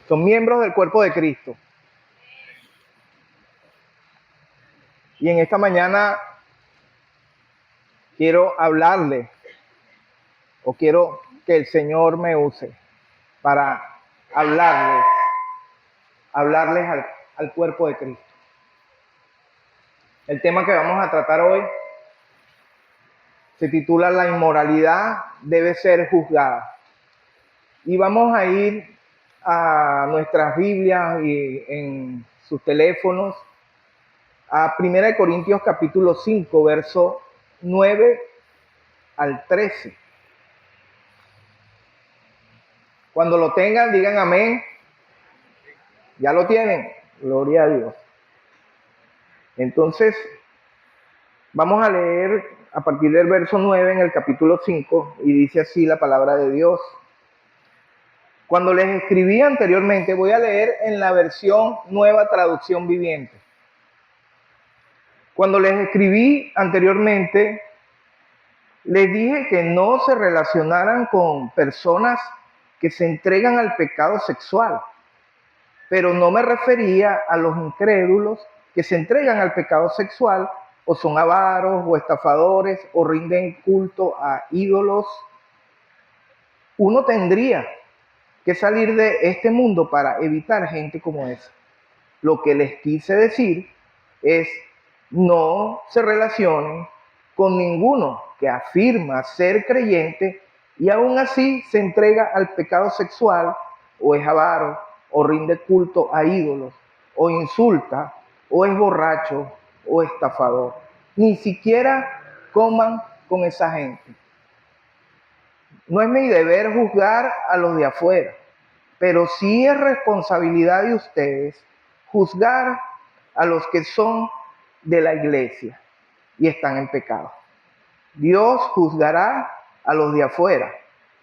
Son miembros del cuerpo de Cristo. Y en esta mañana quiero hablarle, o quiero que el Señor me use para hablarles al cuerpo de Cristo. El tema que vamos a tratar hoy se titula La inmoralidad debe ser juzgada. Y vamos a ir a nuestras Biblias y en sus teléfonos a 1 Corintios capítulo 5, verso 9 al 13. Cuando lo tengan, digan amén. Ya lo tienen. Gloria a Dios. Entonces, vamos a leer a partir del verso 9 en el capítulo 5 y dice así la palabra de Dios. Cuando les escribí anteriormente, voy a leer en la versión Nueva Traducción Viviente. Cuando les escribí anteriormente, les dije que no se relacionaran con personas que se entregan al pecado sexual, pero no me refería a los incrédulos que se entregan al pecado sexual o son avaros o estafadores o rinden culto a ídolos. Uno tendría que salir de este mundo para evitar gente como esa. Lo que les quise decir es no se relacionen con ninguno que afirma ser creyente y aún así se entrega al pecado sexual o es avaro o rinde culto a ídolos o insulta o es borracho o estafador. Ni siquiera coman con esa gente. No es mi deber juzgar a los de afuera, pero sí es responsabilidad de ustedes juzgar a los que son de la iglesia y están en pecado. Dios juzgará a los de afuera,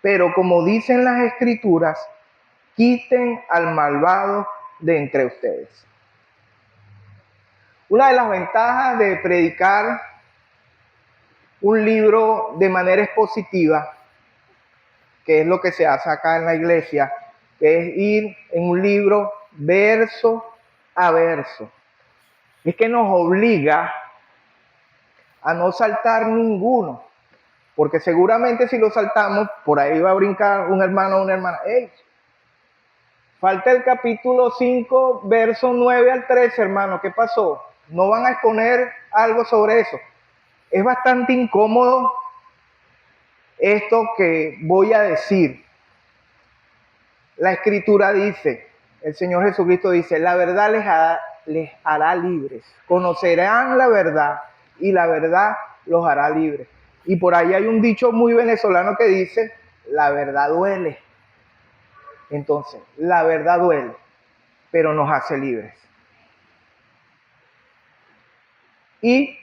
pero como dicen las escrituras, quiten al malvado de entre ustedes. Una de las ventajas de predicar un libro de manera expositiva, que es lo que se hace acá en la iglesia, que es ir en un libro verso a verso, es que nos obliga a no saltar ninguno, porque seguramente si lo saltamos, por ahí va a brincar un hermano o una hermana. ¡Ey! Falta el capítulo 5, verso 9 al 13, hermano. ¿Qué pasó? ¿No van a exponer algo sobre eso? Es bastante incómodo esto que voy a decir. La Escritura dice, el Señor Jesucristo dice, la verdad les hará libres. Conocerán la verdad y la verdad los hará libres. Y por ahí hay un dicho muy venezolano que dice, la verdad duele. Entonces, la verdad duele, pero nos hace libres. Y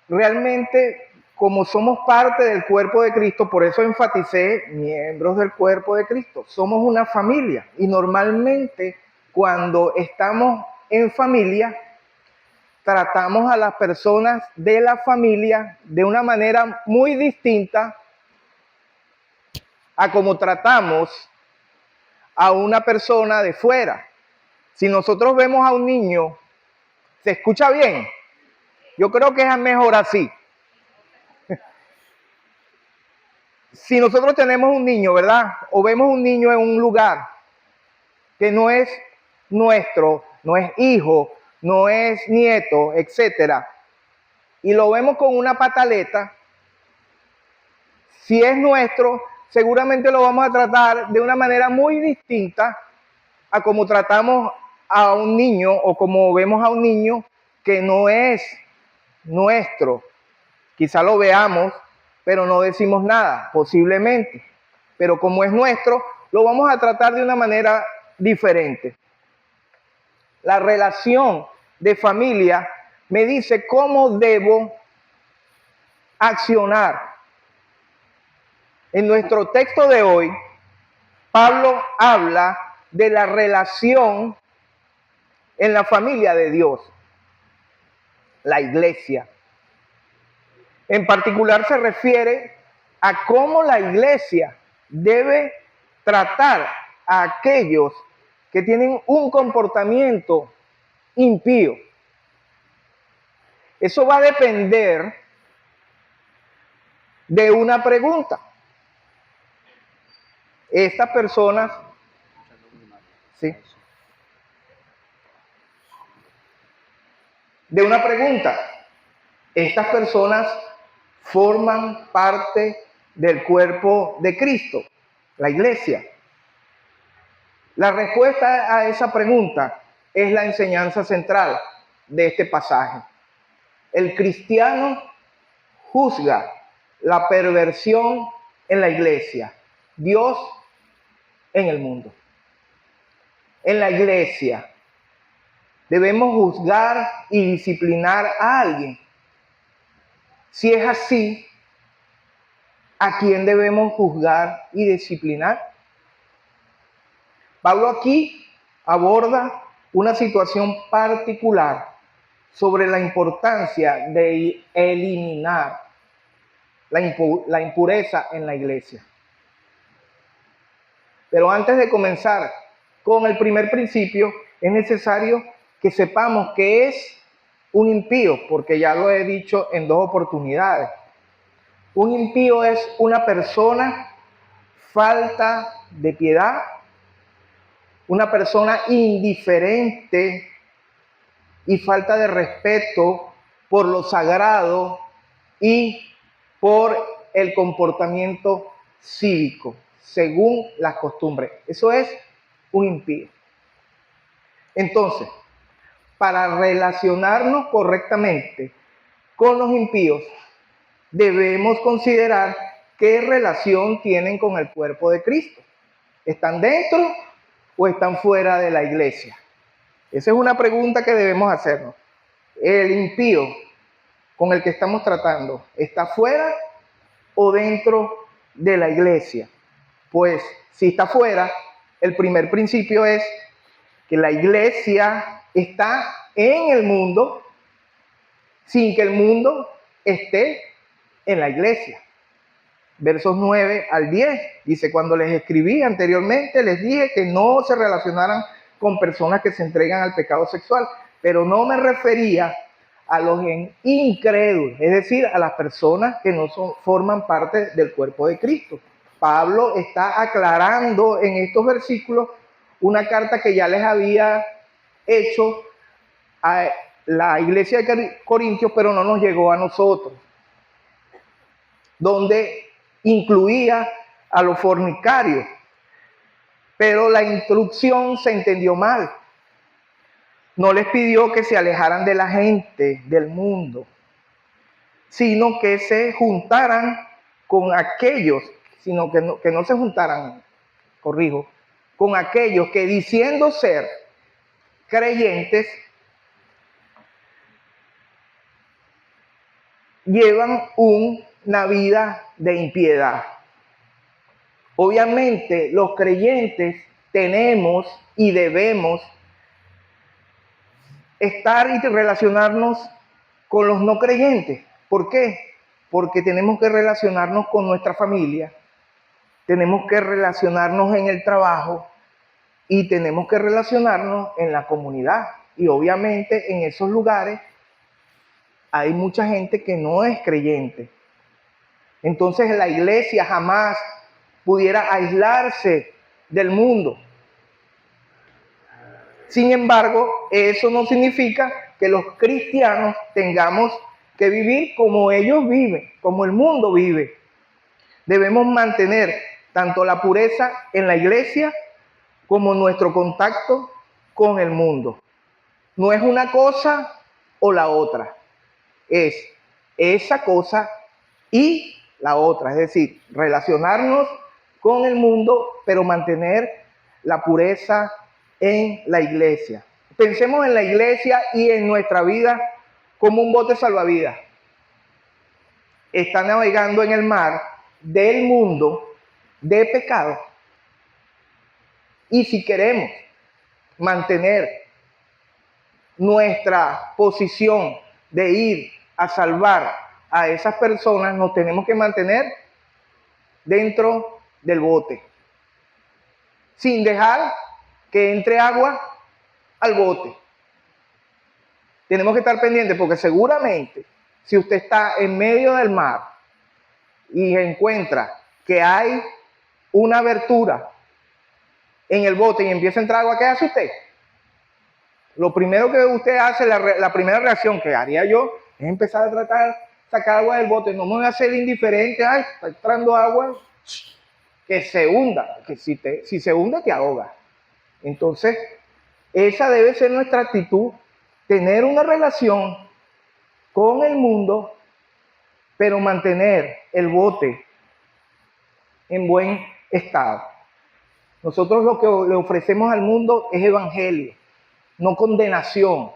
realmente, como somos parte del cuerpo de Cristo, por eso enfaticé miembros del cuerpo de Cristo. Somos una familia y normalmente cuando estamos en familia, tratamos a las personas de la familia de una manera muy distinta a como tratamos a una persona de fuera. Si nosotros vemos a un niño, ¿se escucha bien? Yo creo que es mejor así. Si nosotros tenemos un niño, ¿verdad? O vemos un niño en un lugar que no es nuestro, no es hijo, no es nieto, etcétera, y lo vemos con una pataleta, si es nuestro, seguramente lo vamos a tratar de una manera muy distinta a como tratamos a un niño o como vemos a un niño que no es nuestro. Quizá lo veamos, pero no decimos nada, posiblemente. Pero como es nuestro, lo vamos a tratar de una manera diferente. La relación de familia me dice cómo debo accionar. En nuestro texto de hoy, Pablo habla de la relación en la familia de Dios, la iglesia. En particular se refiere a cómo la iglesia debe tratar a aquellos que tienen un comportamiento impío. Eso va a depender de una pregunta. Estas personas, ¿sí? De una pregunta. Estas personas forman parte del cuerpo de Cristo, la iglesia. La respuesta a esa pregunta es la enseñanza central de este pasaje. El cristiano juzga la perversión en la iglesia, Dios en el mundo. En la iglesia debemos juzgar y disciplinar a alguien. Si es así, ¿a quién debemos juzgar y disciplinar? Pablo aquí aborda una situación particular sobre la importancia de eliminar la impureza en la iglesia. Pero antes de comenzar con el primer principio, es necesario que sepamos qué es un impío, porque ya lo he dicho en 2 oportunidades. Un impío es una persona falta de piedad, una persona indiferente y falta de respeto por lo sagrado y por el comportamiento cívico, según las costumbres. Eso es un impío. Entonces, para relacionarnos correctamente con los impíos, debemos considerar qué relación tienen con el cuerpo de Cristo. ¿Están dentro o están fuera de la iglesia? Esa es una pregunta que debemos hacernos. ¿El impío con el que estamos tratando está fuera o dentro de la iglesia? Pues si está fuera, el primer principio es que la iglesia está en el mundo sin que el mundo esté en la iglesia. Versos 9 al 10, dice: cuando les escribí anteriormente, les dije que no se relacionaran con personas que se entregan al pecado sexual, pero no me refería a los incrédulos, es decir, a las personas que no forman parte del cuerpo de Cristo. Pablo está aclarando en estos versículos una carta que ya les había hecho a la iglesia de Corintios, pero no nos llegó a nosotros, donde incluía a los fornicarios, pero la instrucción se entendió mal. No les pidió que se alejaran de la gente del mundo, sino que se juntaran con aquellos, que no se juntaran, corrijo, con aquellos que diciendo ser creyentes, llevan una vida de impiedad. Obviamente los creyentes tenemos y debemos estar y relacionarnos con los no creyentes. ¿Por qué? Porque tenemos que relacionarnos con nuestra familia, tenemos que relacionarnos en el trabajo y tenemos que relacionarnos en la comunidad. Y obviamente en esos lugares hay mucha gente que no es creyente. Entonces la iglesia jamás pudiera aislarse del mundo. Sin embargo, eso no significa que los cristianos tengamos que vivir como ellos viven, como el mundo vive. Debemos mantener tanto la pureza en la iglesia como nuestro contacto con el mundo. No es una cosa o la otra, es esa cosa y la otra, es decir, relacionarnos con el mundo, pero mantener la pureza en la iglesia. Pensemos en la iglesia y en nuestra vida como un bote salvavidas. Está navegando en el mar del mundo de pecado. Y si queremos mantener nuestra posición de ir a salvar a esas personas, nos tenemos que mantener dentro del bote, sin dejar que entre agua al bote. Tenemos que estar pendientes porque seguramente si usted está en medio del mar y encuentra que hay una abertura en el bote y empieza a entrar agua, ¿qué hace usted? Lo primero que usted hace, la primera reacción que haría yo, es empezar a tratar de sacar agua del bote. No me voy a hacer indiferente, ay, está entrando agua, que se hunda, que si se hunda te ahoga. Entonces, esa debe ser nuestra actitud, tener una relación con el mundo, pero mantener el bote en buen estado. Nosotros lo que le ofrecemos al mundo es evangelio, no condenación.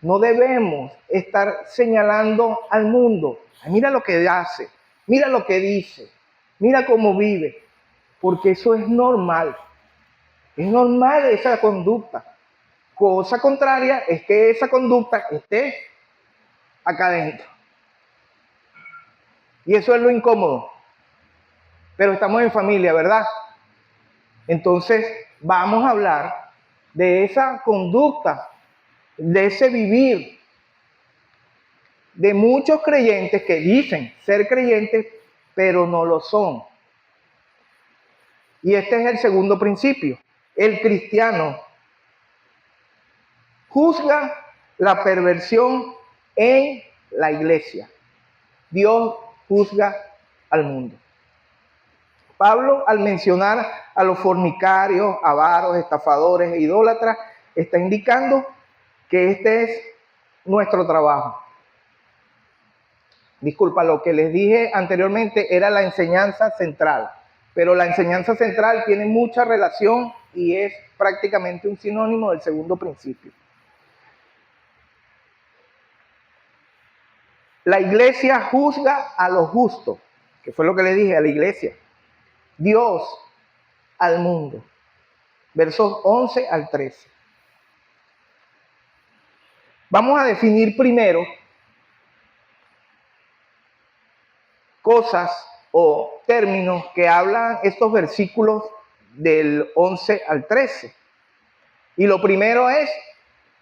No debemos estar señalando al mundo. Mira lo que hace, mira lo que dice, mira cómo vive, porque eso es normal. Es normal esa conducta. Cosa contraria es que esa conducta esté acá adentro. Y eso es lo incómodo. Pero estamos en familia, ¿verdad? Entonces vamos a hablar de esa conducta, de ese vivir, de muchos creyentes que dicen ser creyentes, pero no lo son. Y este es el segundo principio. El cristiano juzga la perversión en la iglesia. Dios juzga al mundo. Pablo, al mencionar a los fornicarios, avaros, estafadores e idólatras, está indicando que este es nuestro trabajo. Disculpa, lo que les dije anteriormente era la enseñanza central, pero la enseñanza central tiene mucha relación y es prácticamente un sinónimo del segundo principio. La iglesia juzga a los justos, que fue lo que le dije a la iglesia. Dios al mundo. Versos 11 al 13. Vamos a definir primero cosas o términos que hablan estos versículos del 11 al 13. Y lo primero es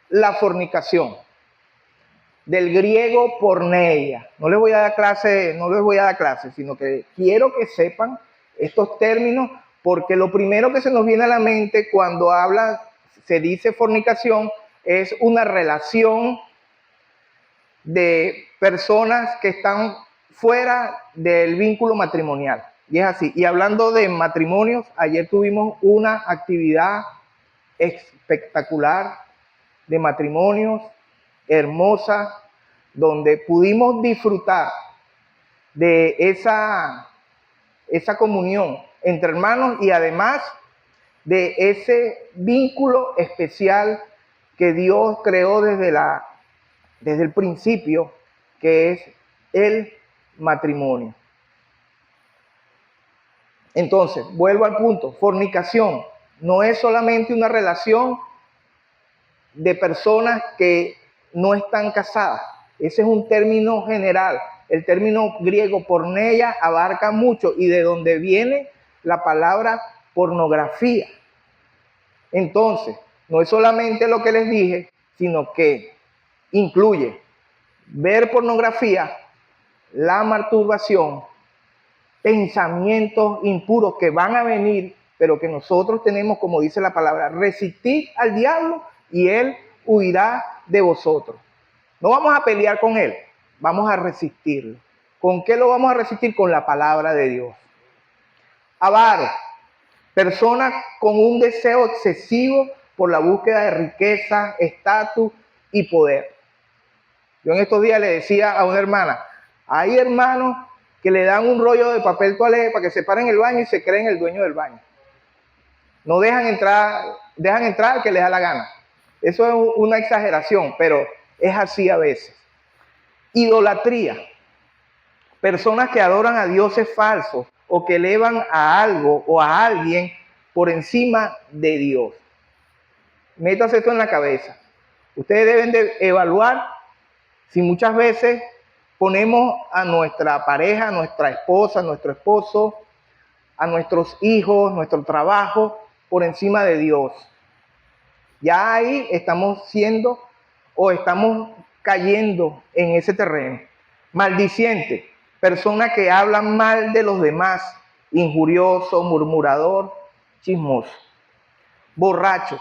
la fornicación, del griego porneia. No les voy a dar clase, sino que quiero que sepan estos términos, porque lo primero que se nos viene a la mente cuando se dice fornicación, es una relación de personas que están fuera del vínculo matrimonial. Y es así. Y hablando de matrimonios, ayer tuvimos una actividad espectacular de matrimonios, hermosa, donde pudimos disfrutar de esa comunión entre hermanos y además de ese vínculo especial que Dios creó desde el principio, que es el matrimonio. Entonces, vuelvo al punto, fornicación no es solamente una relación de personas que no están casadas. Ese es un término general. El término griego porneia abarca mucho y de donde viene la palabra pornografía. Entonces, no es solamente lo que les dije, sino que incluye ver pornografía, la masturbación, pensamientos impuros que van a venir, pero que nosotros tenemos, como dice la palabra, resistir al diablo y él huirá de vosotros. No vamos a pelear con él, vamos a resistirlo. ¿Con qué lo vamos a resistir? Con la palabra de Dios. Avaro, personas con un deseo excesivo por la búsqueda de riqueza, estatus y poder. Yo en estos días le decía a una hermana, hay hermanos que le dan un rollo de papel toalé para que se paren en el baño y se creen el dueño del baño. No dejan entrar al que les da la gana. Eso es una exageración, pero es así a veces. Idolatría. Personas que adoran a dioses falsos o que elevan a algo o a alguien por encima de Dios. Métase esto en la cabeza. Ustedes deben de evaluar si muchas veces ponemos a nuestra pareja, a nuestra esposa, a nuestro esposo, a nuestros hijos, nuestro trabajo por encima de Dios. Ya ahí estamos siendo o estamos cayendo en ese terreno. Maldiciente, persona que habla mal de los demás, injurioso, murmurador, chismoso. Borracho,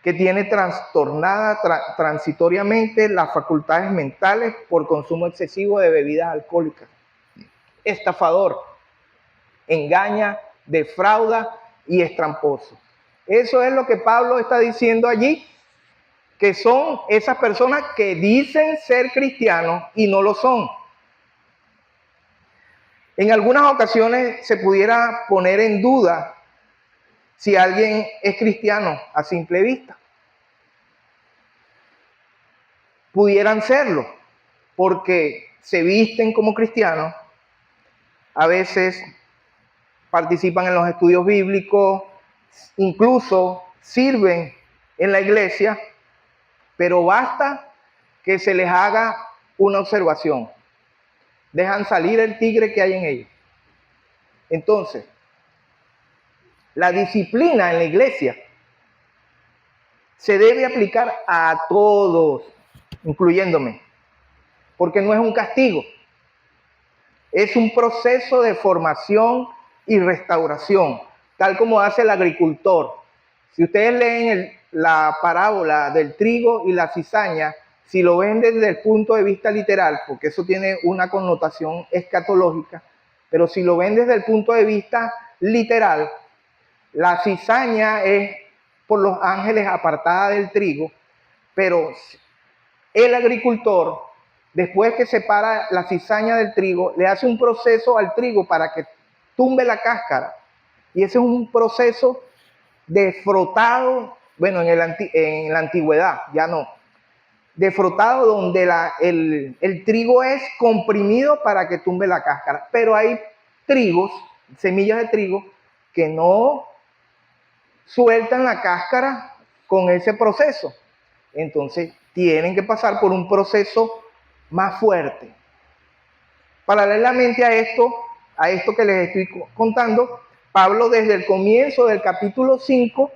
que tiene trastornada transitoriamente las facultades mentales por consumo excesivo de bebidas alcohólicas. Estafador, engaña, defrauda y es tramposo. Eso es lo que Pablo está diciendo allí, que son esas personas que dicen ser cristianos y no lo son. En algunas ocasiones se pudiera poner en duda si alguien es cristiano a simple vista. Pudieran serlo, porque se visten como cristianos, a veces participan en los estudios bíblicos, incluso sirven en la iglesia, pero basta que se les haga una observación. Dejan salir el tigre que hay en ellos. Entonces, la disciplina en la iglesia se debe aplicar a todos, incluyéndome, porque no es un castigo, es un proceso de formación y restauración, tal como hace el agricultor. Si ustedes leen la parábola del trigo y la cizaña, si lo ven desde el punto de vista literal, porque eso tiene una connotación escatológica, pero si lo ven desde el punto de vista literal, la cizaña es por los ángeles apartada del trigo, pero el agricultor, después que separa la cizaña del trigo, le hace un proceso al trigo para que tumbe la cáscara. Y ese es un proceso de frotado, bueno, en la antigüedad, ya no, de frotado donde el trigo es comprimido para que tumbe la cáscara. Pero hay trigos, semillas de trigo, que no sueltan la cáscara con ese proceso. Entonces tienen que pasar por un proceso más fuerte. Paralelamente a esto que les estoy contando, Pablo desde el comienzo del capítulo 5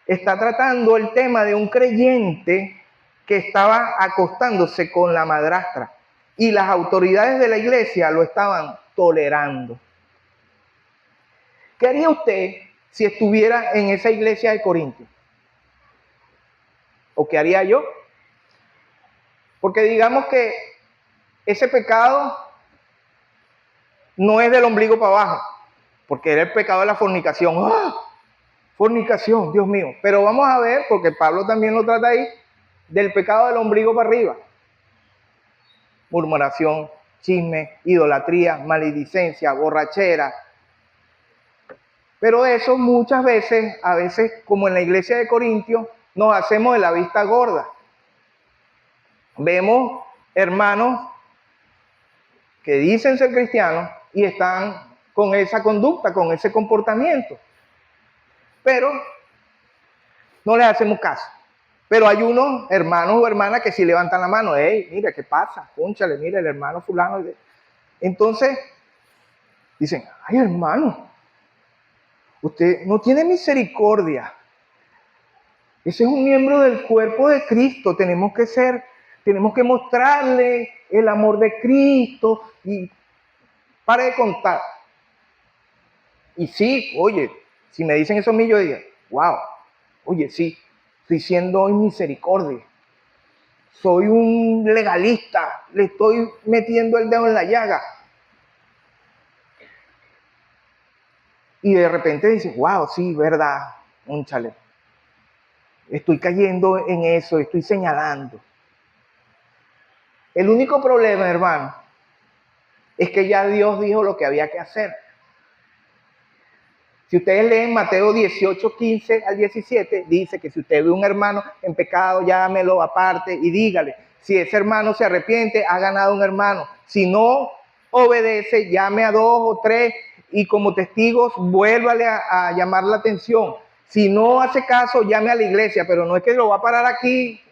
está tratando el tema de un creyente que estaba acostándose con la madrastra y las autoridades de la iglesia lo estaban tolerando. ¿Qué haría usted si estuviera en esa iglesia de Corinto? ¿O qué haría yo? Porque digamos que ese pecado no es del ombligo para abajo, porque era el pecado de la fornicación. ¡Ah! Fornicación, Dios mío. Pero vamos a ver, porque Pablo también lo trata ahí, del pecado del ombligo para arriba. Murmuración, chisme, idolatría, maledicencia, borrachera. Pero eso muchas veces, a veces como en la iglesia de Corintios, nos hacemos de la vista gorda. Vemos hermanos que dicen ser cristianos y están con esa conducta, con ese comportamiento. Pero no les hacemos caso. Pero hay unos hermanos o hermanas que sí levantan la mano. Hey, mira, ¿qué pasa? Pónchale, mira, el hermano fulano. Entonces, dicen, ay, hermano, usted no tiene misericordia. Ese es un miembro del cuerpo de Cristo. Tenemos que mostrarle el amor de Cristo. Y para de contar. Y sí, oye, si me dicen eso a mí, yo digo, wow, oye, sí, estoy siendo misericordia. Soy un legalista, le estoy metiendo el dedo en la llaga. Y de repente dices, wow, sí, verdad, cónchale. Estoy cayendo en eso, estoy señalando. El único problema, hermano, es que ya Dios dijo lo que había que hacer. Si ustedes leen Mateo 18, 15 al 17, dice que si usted ve un hermano en pecado, llámelo aparte y dígale. Si ese hermano se arrepiente, ha ganado un hermano. Si no obedece, llame a 2 o 3 y como testigos vuélvale a llamar la atención. Si no hace caso, llame a la iglesia, pero no es que lo va a parar aquí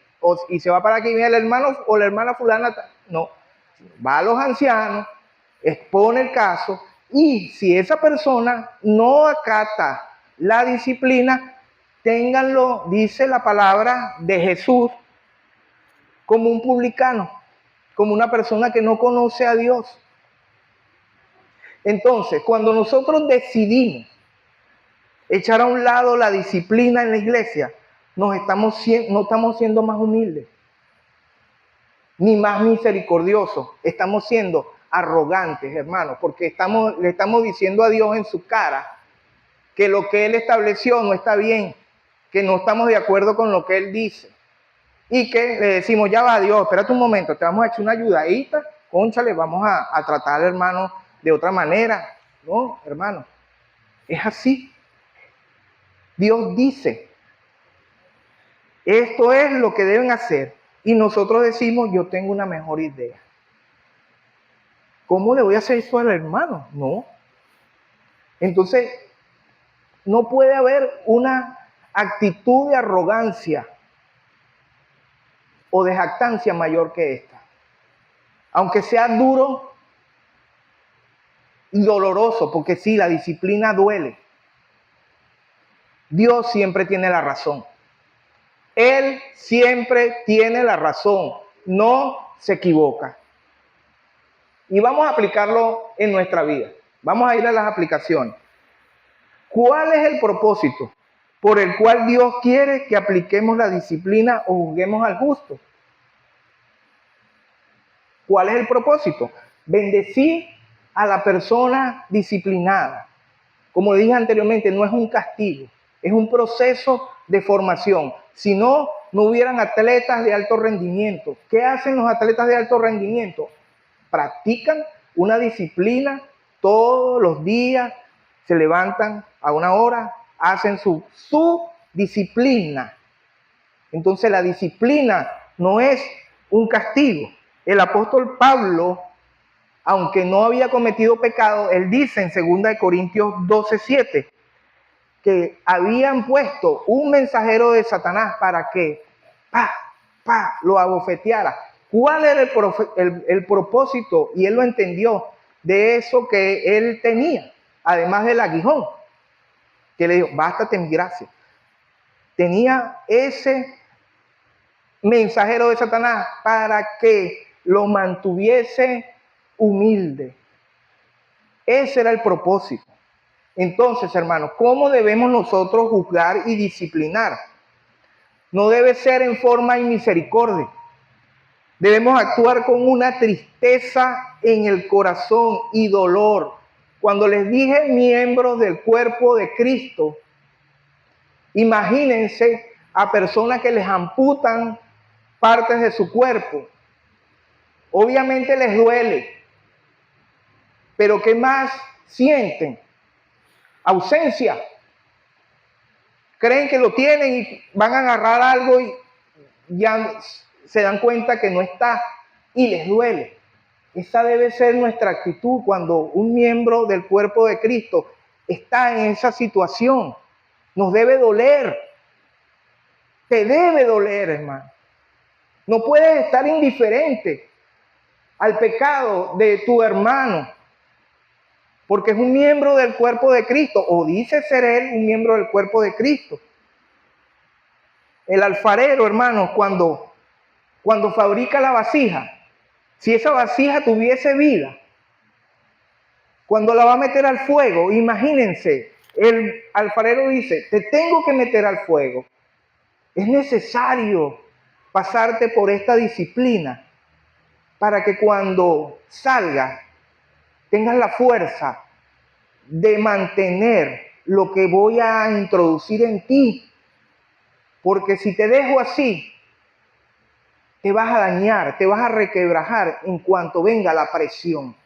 y se va a parar aquí, mira, el hermano o la hermana fulana. No, va a los ancianos, expone el caso. Y si esa persona no acata la disciplina, ténganlo, dice la palabra de Jesús, como un publicano, como una persona que no conoce a Dios. Entonces, cuando nosotros decidimos echar a un lado la disciplina en la iglesia, no estamos siendo más humildes, ni más misericordiosos, estamos siendo arrogantes, hermanos, porque le estamos diciendo a Dios en su cara que lo que Él estableció no está bien, que no estamos de acuerdo con lo que Él dice. Y que le decimos, ya va Dios, espérate un momento, te vamos a echar una ayudadita, cónchale, vamos a tratar al hermano de otra manera. No, hermano, es así. Dios dice, esto es lo que deben hacer. Y nosotros decimos, yo tengo una mejor idea. ¿Cómo le voy a hacer eso al hermano? No. Entonces, no puede haber una actitud de arrogancia o de jactancia mayor que esta. Aunque sea duro y doloroso, porque sí, la disciplina duele. Dios siempre tiene la razón. Él siempre tiene la razón, no se equivoca. Y vamos a aplicarlo en nuestra vida. Vamos a ir a las aplicaciones. ¿Cuál es el propósito por el cual Dios quiere que apliquemos la disciplina o juzguemos al justo? ¿Cuál es el propósito? Bendecir a la persona disciplinada. Como dije anteriormente, no es un castigo, es un proceso de formación. Si no, no hubieran atletas de alto rendimiento. ¿Qué hacen los atletas de alto rendimiento? Practican una disciplina todos los días, se levantan a una hora, hacen su disciplina. Entonces la disciplina no es un castigo. El apóstol Pablo, aunque no había cometido pecado, él dice en 2 Corintios 12:7 que habían puesto un mensajero de Satanás para que lo abofeteara. ¿Cuál era el propósito? Y él lo entendió de eso que él tenía, además del aguijón, que le dijo, bástate mi gracia. Tenía ese mensajero de Satanás para que lo mantuviese humilde. Ese era el propósito. Entonces, hermanos, ¿cómo debemos nosotros juzgar y disciplinar? No debe ser en forma de misericordia. Debemos actuar con una tristeza en el corazón y dolor. Cuando les dije miembros del cuerpo de Cristo, imagínense a personas que les amputan partes de su cuerpo. Obviamente les duele, pero ¿qué más sienten? Ausencia. Creen que lo tienen y van a agarrar algo y ya se dan cuenta que no está y les duele. Esa debe ser nuestra actitud cuando un miembro del cuerpo de Cristo está en esa situación. Nos debe doler. Te debe doler, hermano. No puedes estar indiferente al pecado de tu hermano, porque es un miembro del cuerpo de Cristo, o dice ser él un miembro del cuerpo de Cristo. El alfarero, hermano, cuando fabrica la vasija, si esa vasija tuviese vida, cuando la va a meter al fuego, imagínense, el alfarero dice, te tengo que meter al fuego. Es necesario pasarte por esta disciplina para que cuando salga tengas la fuerza de mantener lo que voy a introducir en ti. Porque si te dejo así, te vas a dañar, te vas a requebrajar en cuanto venga la presión.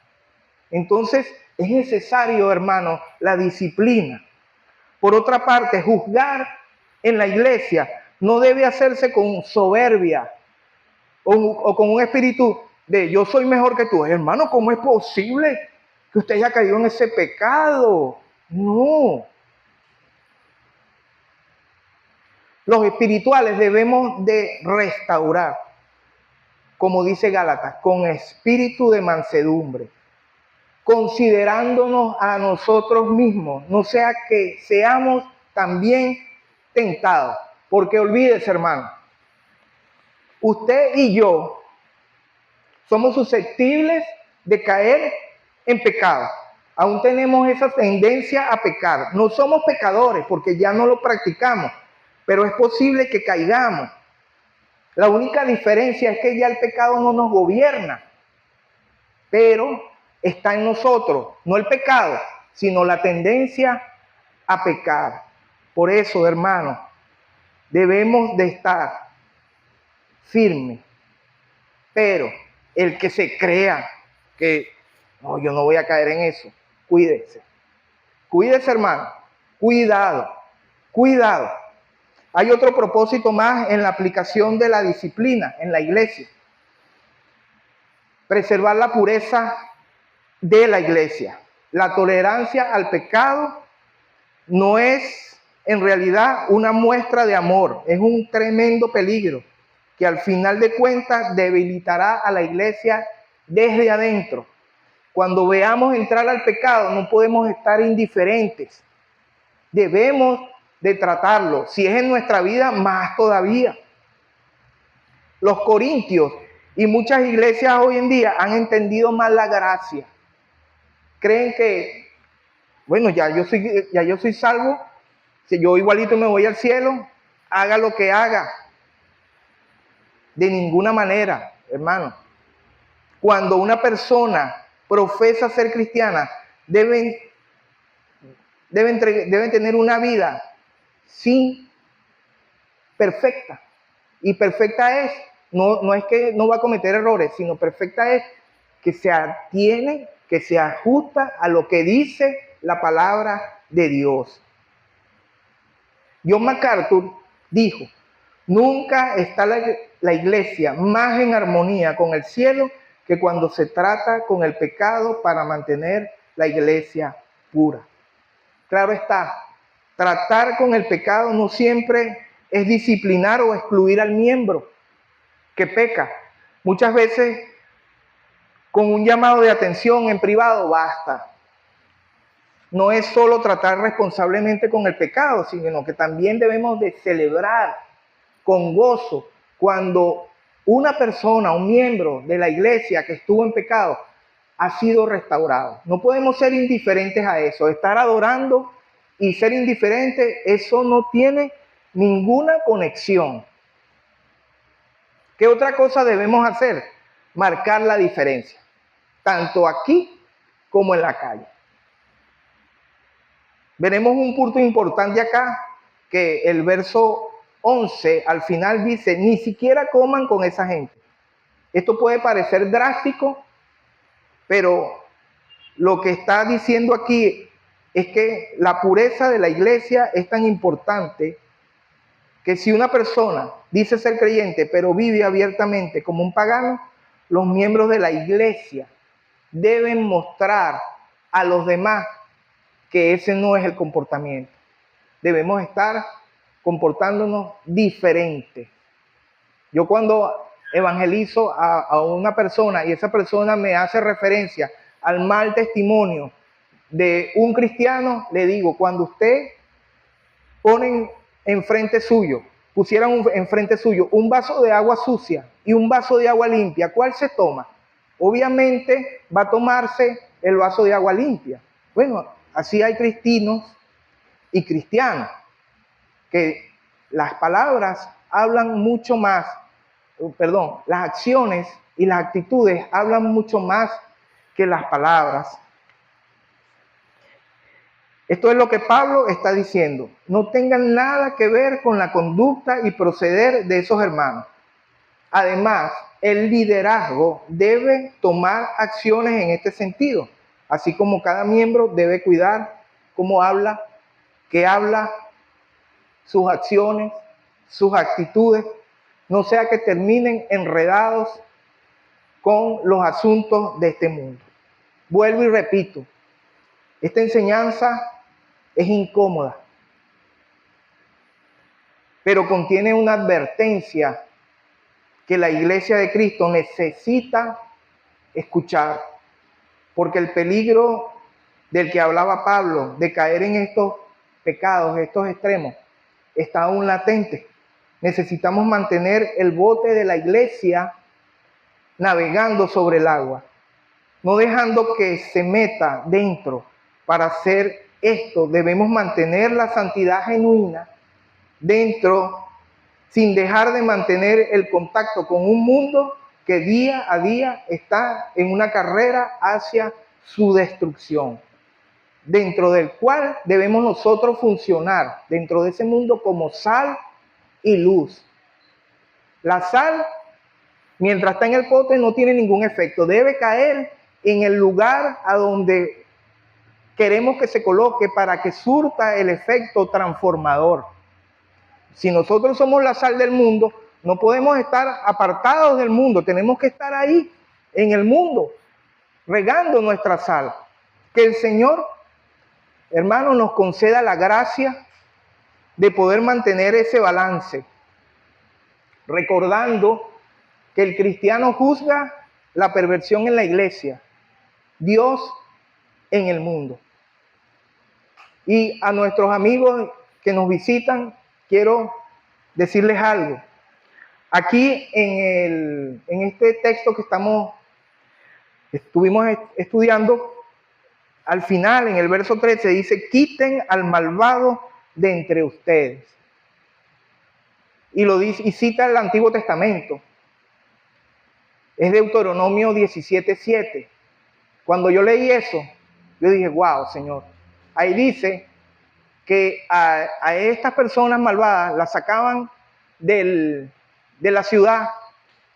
Entonces, es necesario, hermano, la disciplina. Por otra parte, juzgar en la iglesia no debe hacerse con soberbia o con un espíritu de yo soy mejor que tú. Hermano, ¿cómo es posible que usted haya caído en ese pecado? No. Los espirituales debemos de restaurar, como dice Gálatas, con espíritu de mansedumbre, considerándonos a nosotros mismos, no sea que seamos también tentado. Porque olvídese, hermano, usted y yo somos susceptibles de caer en pecado. Aún tenemos esa tendencia a pecar. No somos pecadores porque ya no lo practicamos, pero es posible que caigamos. La única diferencia es que ya el pecado no nos gobierna, pero está en nosotros, no el pecado, sino la tendencia a pecar. Por eso, hermanos, debemos de estar firmes. Pero el que se crea que no, yo no voy a caer en eso, cuídese. Cuídese, hermano. Cuidado, cuidado. Hay otro propósito más en la aplicación de la disciplina en la iglesia. Preservar la pureza de la iglesia. La tolerancia al pecado no es en realidad una muestra de amor, es un tremendo peligro que al final de cuentas debilitará a la iglesia desde adentro. Cuando veamos entrar al pecado no podemos estar indiferentes, debemos de tratarlo, si es en nuestra vida más todavía. Los corintios y muchas iglesias hoy en día han entendido mal la gracia, creen que bueno, ya yo soy salvo, si yo igualito me voy al cielo, haga lo que haga. De ninguna manera, hermano. Cuando una persona profesa ser cristiana, deben tener una vida sin perfecta. Y perfecta es, no es que no va a cometer errores, sino perfecta es que se atiene, que se ajusta a lo que dice la palabra de Dios. John MacArthur dijo, nunca está la iglesia más en armonía con el cielo que cuando se trata con el pecado para mantener la iglesia pura. Claro está, tratar con el pecado no siempre es disciplinar o excluir al miembro que peca. Muchas veces con un llamado de atención en privado basta. No es solo tratar responsablemente con el pecado, sino que también debemos de celebrar con gozo cuando una persona, un miembro de la iglesia que estuvo en pecado, ha sido restaurado. No podemos ser indiferentes a eso. Estar adorando y ser indiferente, eso no tiene ninguna conexión. ¿Qué otra cosa debemos hacer? Marcar la diferencia, tanto aquí como en la calle. Veremos un punto importante acá, que el verso 11 al final dice, ni siquiera coman con esa gente. Esto puede parecer drástico, pero lo que está diciendo aquí es que la pureza de la iglesia es tan importante que si una persona dice ser creyente, pero vive abiertamente como un pagano, los miembros de la iglesia deben mostrar a los demás que ese no es el comportamiento. Debemos estar comportándonos diferente. Yo cuando evangelizo a una persona y esa persona me hace referencia al mal testimonio de un cristiano, le digo, cuando usted ponen enfrente suyo, pusieran enfrente suyo un vaso de agua sucia y un vaso de agua limpia, ¿cuál se toma? Obviamente va a tomarse el vaso de agua limpia. Bueno, así hay cristianos y cristianos, que las palabras hablan mucho más, las acciones y las actitudes hablan mucho más que las palabras. Esto es lo que Pablo está diciendo. No tengan nada que ver con la conducta y proceder de esos hermanos. Además, el liderazgo debe tomar acciones en este sentido, así como cada miembro debe cuidar cómo habla, qué habla, sus acciones, sus actitudes, no sea que terminen enredados con los asuntos de este mundo. Vuelvo y repito, esta enseñanza es incómoda, pero contiene una advertencia que la iglesia de Cristo necesita escuchar, porque el peligro del que hablaba Pablo, de caer en estos pecados, estos extremos, está aún latente. Necesitamos mantener el bote de la iglesia navegando sobre el agua, no dejando que se meta dentro. Para hacer esto debemos mantener la santidad genuina dentro, sin dejar de mantener el contacto con un mundo que día a día está en una carrera hacia su destrucción, dentro del cual debemos nosotros funcionar, dentro de ese mundo, como sal y luz. La sal, mientras está en el pote, no tiene ningún efecto. Debe caer en el lugar a donde queremos que se coloque para que surta el efecto transformador. Si nosotros somos la sal del mundo, no podemos estar apartados del mundo. Tenemos que estar ahí, en el mundo, regando nuestra sal. Que el Señor, hermano, nos conceda la gracia de poder mantener ese balance, recordando que el cristiano juzga la perversión en la iglesia, Dios en el mundo. Y a nuestros amigos que nos visitan, quiero decirles algo. Aquí en este texto que estuvimos estudiando, al final, en el verso 13, dice: quiten al malvado de entre ustedes. Y lo dice, y cita el Antiguo Testamento. Es Deuteronomio 17:7. Cuando yo leí eso, yo dije: wow, Señor. Ahí dice que a estas personas malvadas las sacaban de la ciudad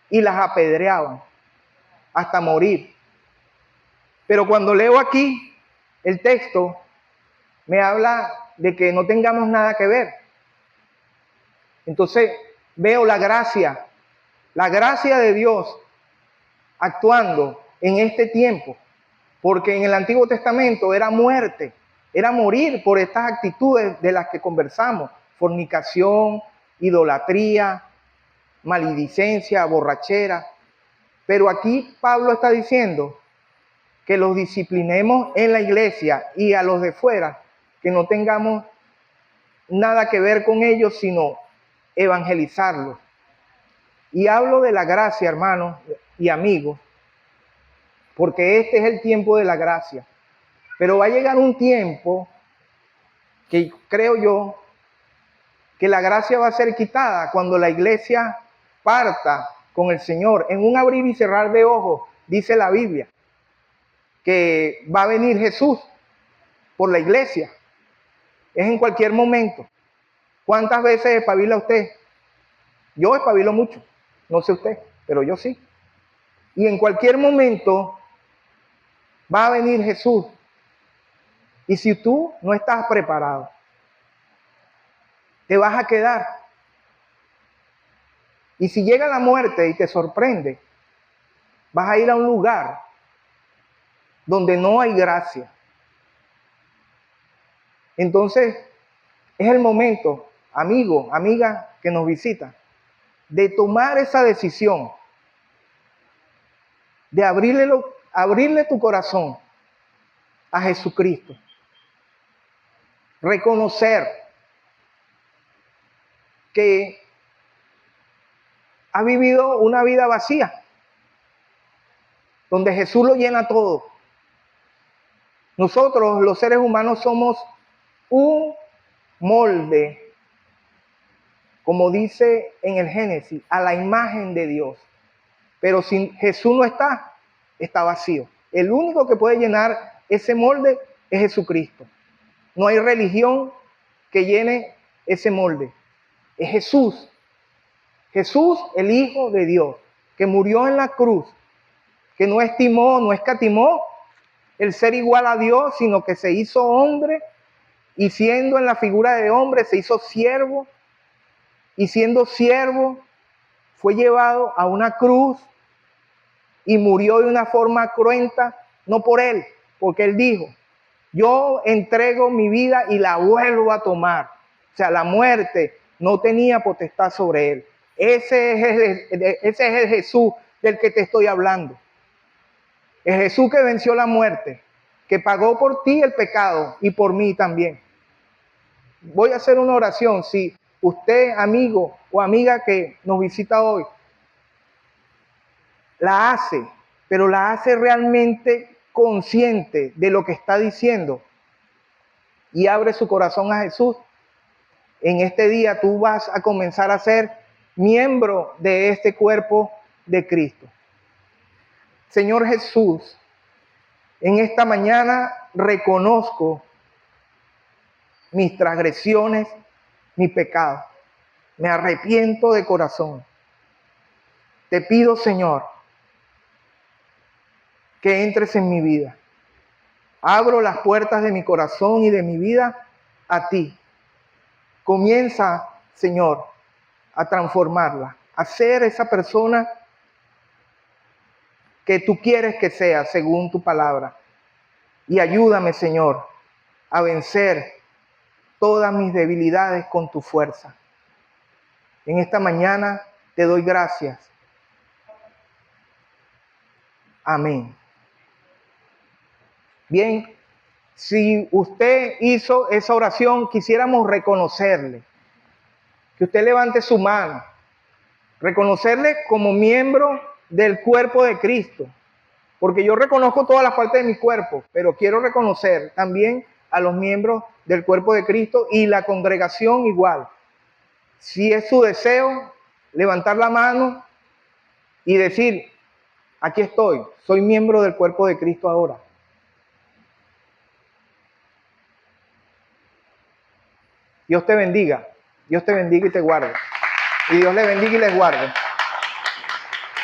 y las apedreaban hasta morir. Pero cuando leo aquí el texto, me habla de que no tengamos nada que ver. Entonces veo la gracia de Dios actuando en este tiempo, porque en el Antiguo Testamento era muerte, era morir por estas actitudes de las que conversamos: fornicación, idolatría, maledicencia, borrachera. Pero aquí Pablo está diciendo que los disciplinemos en la iglesia, y a los de fuera que no tengamos nada que ver con ellos, sino evangelizarlos. Y hablo de la gracia, hermanos y amigos, porque este es el tiempo de la gracia. Pero va a llegar un tiempo que creo yo que la gracia va a ser quitada cuando la iglesia parta con el Señor. En un abrir y cerrar de ojos, dice la Biblia, que va a venir Jesús por la iglesia. Es en cualquier momento. ¿Cuántas veces espabila usted? Yo espabilo mucho, no sé usted, pero yo sí. Y en cualquier momento va a venir Jesús. Y si tú no estás preparado, te vas a quedar. Y si llega la muerte y te sorprende, vas a ir a un lugar donde no hay gracia. Entonces, es el momento, amigo, amiga que nos visita, de tomar esa decisión, de abrirle tu corazón a Jesucristo. Reconocer que ha vivido una vida vacía, donde Jesús lo llena todo. Nosotros, los seres humanos, somos un molde, como dice en el Génesis, a la imagen de Dios. Pero si Jesús no está, está vacío. El único que puede llenar ese molde es Jesucristo. No hay religión que llene ese molde. Es Jesús. Jesús, el Hijo de Dios, que murió en la cruz, que no escatimó el ser igual a Dios, sino que se hizo hombre, y siendo en la figura de hombre, se hizo siervo, y siendo siervo, fue llevado a una cruz y murió de una forma cruenta, no por él, porque él dijo: yo entrego mi vida y la vuelvo a tomar. O sea, la muerte no tenía potestad sobre él. Ese es el Jesús del que te estoy hablando. El Jesús que venció la muerte, que pagó por ti el pecado y por mí también. Voy a hacer una oración. Si usted, amigo o amiga que nos visita hoy, la hace, pero la hace realmente consciente de lo que está diciendo y abre su corazón a Jesús, en este día tú vas a comenzar a ser miembro de este cuerpo de Cristo. Señor Jesús, en esta mañana reconozco mis transgresiones, mi pecado. Me arrepiento de corazón. Te pido, Señor, que entres en mi vida. Abro las puertas de mi corazón y de mi vida a ti. Comienza, Señor, a transformarla, a ser esa persona que tú quieres que sea según tu palabra. Y ayúdame, Señor, a vencer todas mis debilidades con tu fuerza. En esta mañana te doy gracias. Amén. Bien, si usted hizo esa oración, quisiéramos reconocerle. Que usted levante su mano. Reconocerle como miembro del cuerpo de Cristo. Porque yo reconozco todas las partes de mi cuerpo, pero quiero reconocer también a los miembros del cuerpo de Cristo y la congregación igual. Si es su deseo, levantar la mano y decir, aquí estoy, soy miembro del cuerpo de Cristo ahora. Dios te bendiga y te guarde. Y Dios le bendiga y les guarde.